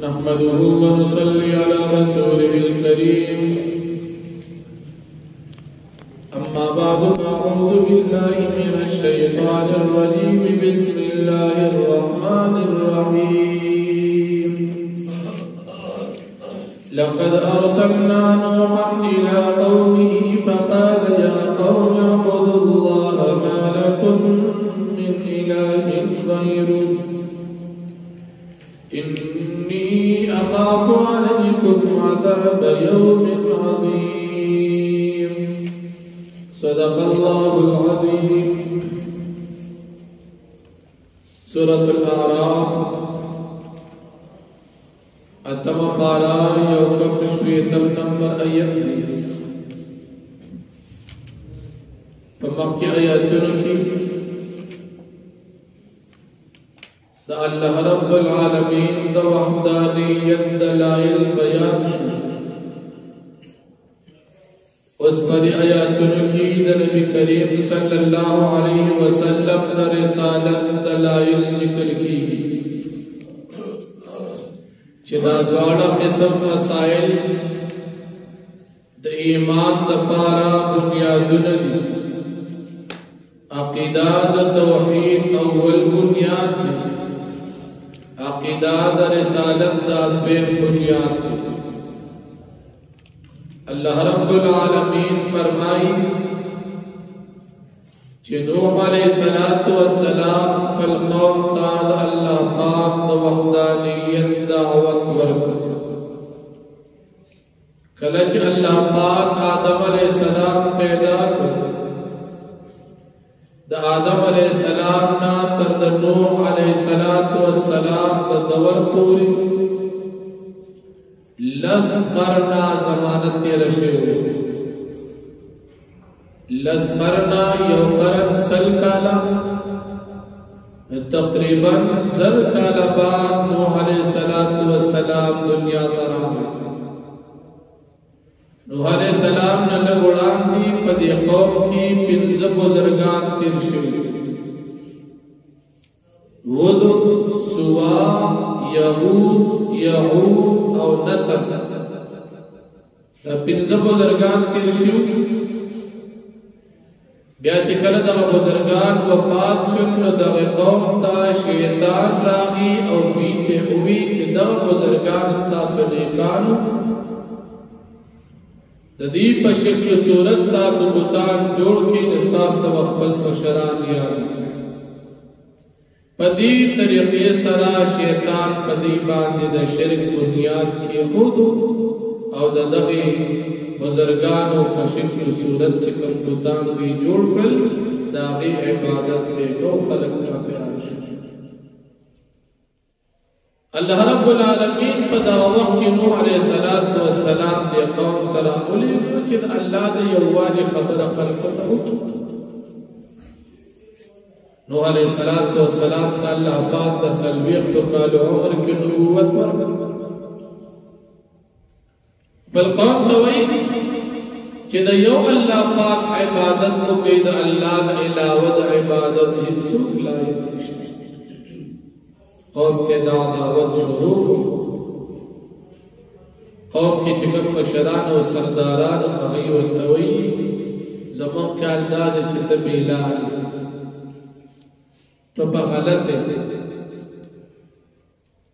نحمده ونصلي على رسوله الكريم أما بعد فأعوذ بالله من الشيطان الرجيم بسم الله الرحمن الرحيم لقد أرسلنا نوحا إلى قومه فقال يا قوم اعبدوا الله ما لكم من إله غيره إني أخاف عليكم عذاب يوم عظيم صدق الله العظيم. سورة الأعراف أتم پارا یوکم شویتم نمبر آیت دی فمکی آیاتن کی دا اللہ رب العالمین دا وحدانیت دلائل بیان شو اس پر آیاتن کی دا نبی کریم صلی اللہ علیہ وسلم دا رسالت دلائل ذکر کی چدا دوڑا قسم مسائل دا ایمان دا پارا بنیادن دی عقیدہ دا توحید اول بنیاد دی عقیدہ دا رسالت دا بین بنیاد دی. اللہ رب العالمین فرمائی کہ نوح علیہ السلام فالقوم تاد اللہ پاک دا وحدانیت دعوت ورکو کلچ اللہ پاک آدم علیہ السلام پیدا کر دا آدم علیہ السلام نا ترد نوح علیہ السلام دا دور پوری لس قرنا زمانت رشے ہوئے لس قرنا یو قرن سل کالا تقریبا زر کالا بعد نوح علیہ السلام دنیا ترام نوح علیہ السلام نے لگوڑان دی پدی قوم کی پنز بزرگان تیر شوی ود سوا یهود یعود او نصر پنز بزرگان تیر شوی بیا چکل دا بزرگان وفات شن دا قوم تا شیطان راغی او بیتے ہوئی کہ دا بزرگان استاسو نیکانو دا دی پا شکل صورت تاسو بطان جوڑ کی نتاس دا وقبل مشران یاری پدی طریقے سرا شیطان پدی باندی دا شرک بنیاد کی خود او دا دغی بزرگانو پا شکل صورت چکم بطان بھی جوڑ کر داغی عبادت میں جو خلق کا پیار شو. اللہ رب العالمین پدا وقت نوح علیہ السلام دے قوم ترا اولی چید اللہ دے یوانی خبر خلقتا ہوکی نوح علیہ السلام تا اللہ پاک دا سلویخت و کال عمر کی نبوت ورکا فالقوم دوئی چید یو اللہ پاک عبادت کو کئی دا اللہ دا علاوہ دا عبادت ہی سوک لائے نشتے قوم کے دعوت شروع قوم کی چکم مشران و سرداران و اغیی و توئی زمان کا انداز چت بیلال تو پا غلط ہے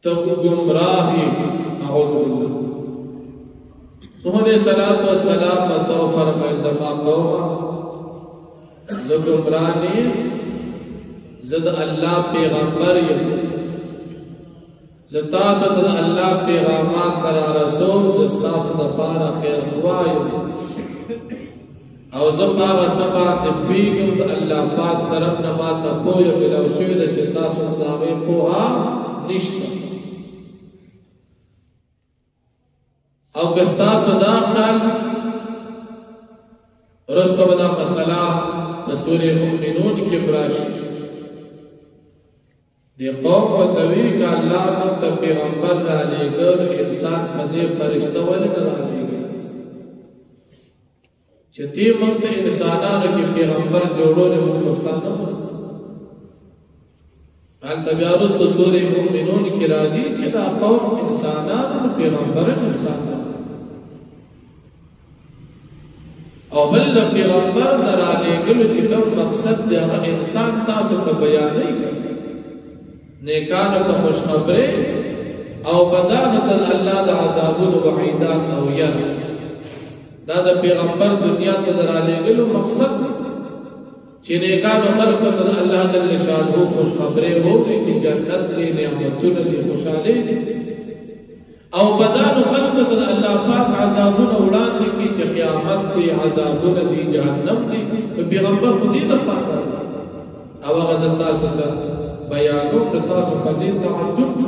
تو گمراہی اعوذ باللہ نوح علیہ السلام بتاؤ فرق اندما قوما زد گمرانی زد اللہ پیغمبر یم زتا صد اللہ پیغامان ترا رسول زستا صد پارا خیر خوائی او زبارا سبا نفیگم دا اللہ پاک طرف نماتا پویا بلاو شوید چلتا صد زاوی پوہا نشتا او گستا صدا خال رسو بدا مسئلہ رسول مؤمنون کی براشی دی قوم و توی کا اللہ منتا پیغمبر را لے گر انسان مزید فرشتہ ولد را لے گر چتی منتا انسانان کی پیغمبر جوڑو نے مستانا هلته بیا وروسته سورې مؤمنون کې راځي چې دا قوم انسانان پیغمبران انسانان او بل د پیغمبر درالېږلو چې کوم مقصد دی هغه انسان تاسو ته بیانوي نیکانو ته خوشخبري او بدانو ته الله د عذابونو وعیدات او یاد دا د پیغمبر دنیا ته درالېږلو مقصد چې نیکانو خلقو ته الله جل شانه خوشخبري وکړي چې جنت دې نعمتونه دې خوشاله دي او بدانو خلقو ته الله پاک عذابونه وړاندې کړي چې قیامت دې عذابونه دې جهنم دې پیغمبر خو دې د پاره او هغه تاسو ته بیانو تاسو په دې تعجب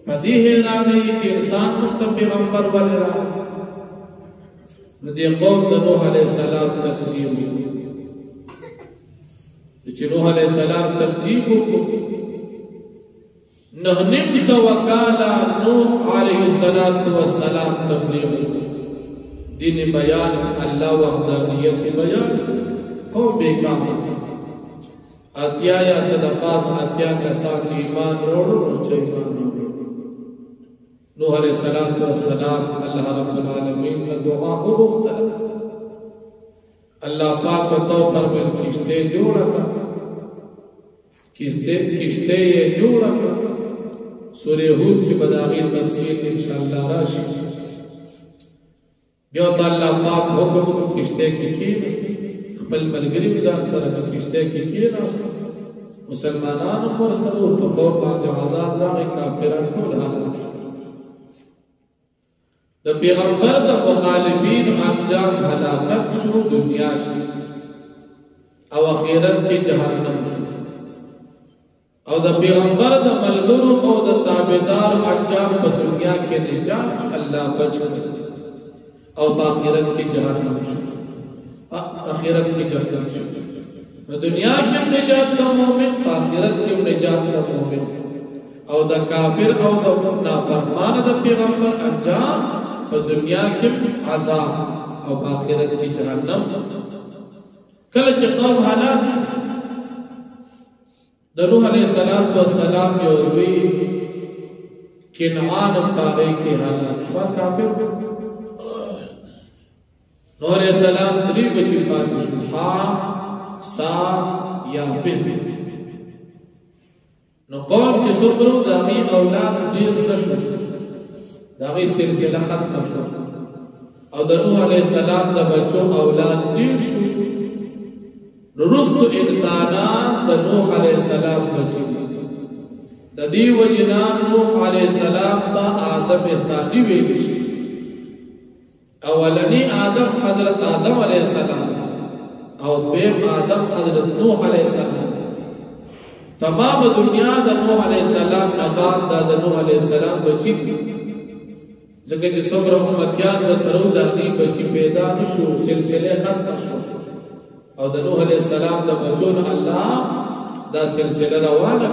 پدې هرانه چې انسان ته پیغمبر ولرا دې قوم د نوح عليه السلام تکذیب چې نوح عليه السلام تکذیب وکړو نه نیم سو کالا نوح عليه السلام تبلیغ دین بیان الله وحدانیت بیان قوم بیکام اتیا یا صدقاس اتیا کسان ایمان روڑو چې ایمان نوح علیہ السلام اللہ رب العالمین نے دعا کو مختلف اللہ پاک بتاؤ فرمائے کشتے جوڑا کا کشتے یہ جوڑا کا سورہ ہود کی بداغی تفسیر انشاءاللہ راشی بیوتا اللہ پاک حکم کو کشتے کی کین خپل ملگری بزان سر کشتے کی کین مسلمانان مرسلو تقوم بعد عذاب لاغی کافران کول حالات شو د پیغمبر د مخالفین انجام هلاکت شو دنیا کی او اخیرت کی جہنم شو او د پیغمبر د ملګرو او د تابعدار انجام په دنیا کې نجات الله بچ او په اخیرت کی جہنم شو اخیرت کی جنت شو د دنیا کې نجات د مؤمن په اخیرت کې نجات د مؤمن او د کافر او د نافرمان د پیغمبر انجام په دنیا کې عذاب او په آخرت کې جهنم کله چې قوم هلاک د نوح علیه السلام یو زوی کنعان پاره کې هلاک شو کافر نوح علیه السلام درې بچی پاتې شو حام صاد یافث نو قوم چې څومره د هغې اولاد ډېر نشو داغی سلسلہ ختم شو او د نوح علیہ السلام د بچو اولاد ډیر شو رستو انسانان د نوح علیہ السلام بچی د دې وجنان نوح علیہ السلام ته آدم ثانی ویل شي اولنی آدم حضرت آدم علیہ السلام او دویم آدم حضرت نوح علیہ السلام تمام دنیا د نوح علیہ السلام نه بعد د نوح علیہ السلام بچی ځکه چې څومره امتیان د سرو دغې بچی پیدا نشو سلسله ختم شو او د نوح علیه السلام د بچو نه الله دا سلسله روانه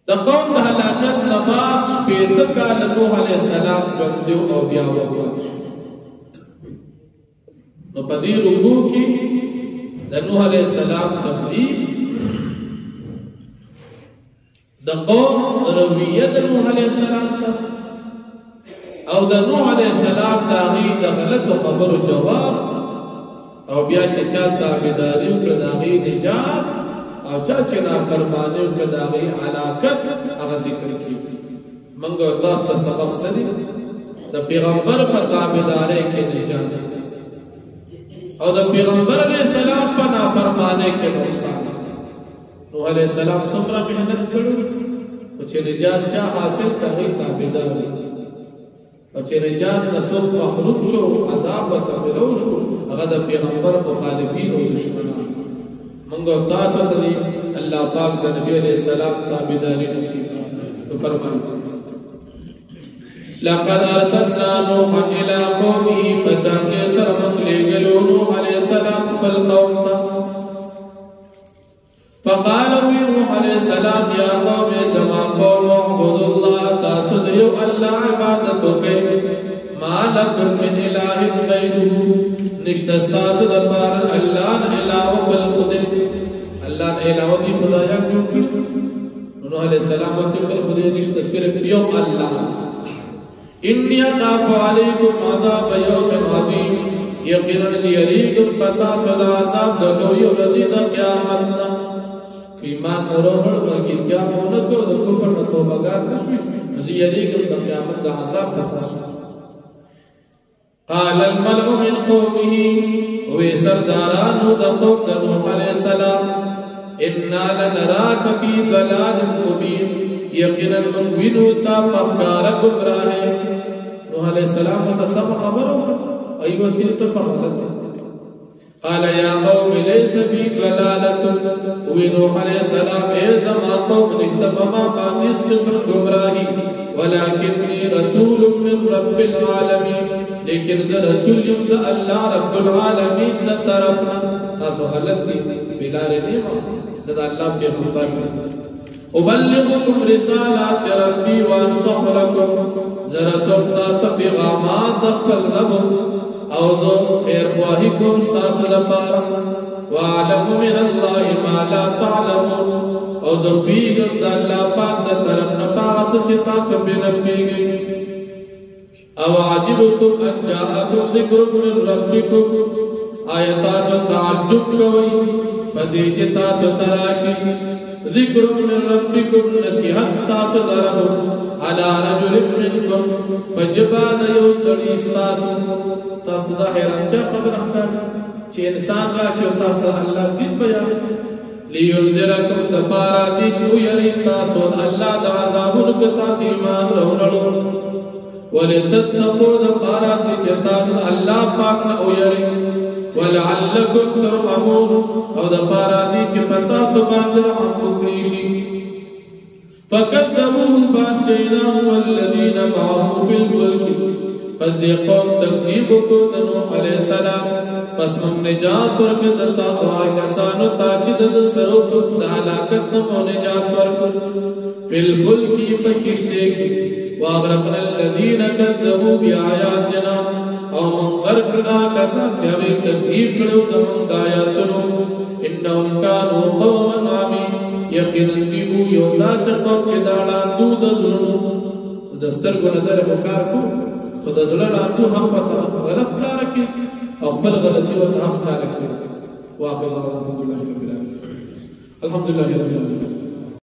د قوم د هلاکت نه بعد شپېته کاله نوح علیه السلام ژوند او بیا وفات شو نو په دې رکوع کې د نوح علیه السلام تبلیغ د قوم رویه د نوح علیه السلام سره او د نوح علیه السلام د هغې د غلطو خبرو جواب او بیا چې چا تابعداري وکړه د هغې نجات او چا چې نافرماني وکړه د هغې هلاکت هغه ذکر کېږي موږ تاسو ته سبق څه دی د پیغمبر په تابعدارۍ کې نجات او د پیغمبر علیه السلام په نافرمانۍ کې نقصان نوح علیہ السلام څومره محنت کړو او چې نجات چا حاصل کړی تابعدار او چې نجات نسوخ محروم شو عذاب ته ملو شو هغه د پیغمبر مخالفین او دشمنان موږ تاسو ته الله پاک د نبی علیہ السلام تابعداري نصیب کړي فرمایي لقد ارسلنا نوحا الى قومه فتاكي سرمت لغلو نوح علیہ السلام فالقوم فقال نوح علیہ السلام یا قوم زما قوم اعبدوا الله تاسدیو اللہ عبادتو کے ما لکم من الہ غیره نشتستاس دربار اللہ الہ بالخدم اللہ علاوه دي خدایان جوړ کړي نوح علیہ السلام ورته کړ خدای نشته صرف یو الله انی اخاف علیکم عذاب یوم عظیم یقینا یریکم پتا صدا عذاب د لوی ورځې د قیامت نه ایمان اورول ورګي کیا مونږ کو د کفر نه توبه ګار نشوي یریکم د قیامت د عذاب څخه قال الملأ من قومه وسرداران د قوم د نوح علیہ السلام انا لنراك في ضلال مبين یقینا من وینو تا پکار گمراه نوح علیہ السلام ته سب خبرو ایو تل ته پغلط قال يا قوم ليس في ضلالة ونوح عليه السلام اے زما قوم نشتبما قادس قسم گمراهی ولكني رسول من رب العالمين لیکن ذا رسول یم دا اللہ رب العالمین دا طرفنا تاسو غلط دی بلار نیما زدا اللہ پیغمبر ابلغکم رسالات ربی وانصح لکم ذرا سوفتاست پیغامات دخل رب او زو خیر خواهی کم ستاس دفارا وعلم من اللہ ما لا تعلمون او زو فیگم دا اللہ پاک دا طرفنا پاس چتا سبینا فیگم او عجبتم ان جاءكم ذکر من ربکم آیتاس تعجب کوئی پدیچ تاس تراشی ذکر من ربکم نصیحت ستاس درہو على رجل منکم فجباد یو سڑی ستاس تاس دا حیران کیا خبر احکاس چی انسان راشی و تاس اللہ دین بیان لیندرکم دفارا دی چو یری تاسو اللہ دا عذابون کتاس ایمان رونلو ولتتقوا دفارا دی چتاس اللہ پاک نہ اویری ولعلکم ترحمون او دفارا دی چپتا سبان رحم کریشی فقدموه فانجیناه والذین معه فی الفلک پس دی قوم تکذیب کو نوح علیہ السلام پس من نجات ورک دتا آئی کسانو تاجد سروب دا علاقت نمو نجات ورک فی الفلکی پکشتے کی واغرقنا الذین کذبوا بآیاتنا او من غرق دا کسان چاوی تکذیب کرو زمن دایاتنو انہم کانو قوما عمین یقیناً دیو یودا سے قوم چی داڑان دو دزلنو دستر کو نظر مکار کو تو دزلن آتو ہم پتا غلط کارکی اقبل غلطی و تحق کارکی واقع اللہ الحمدللہ رب العالمین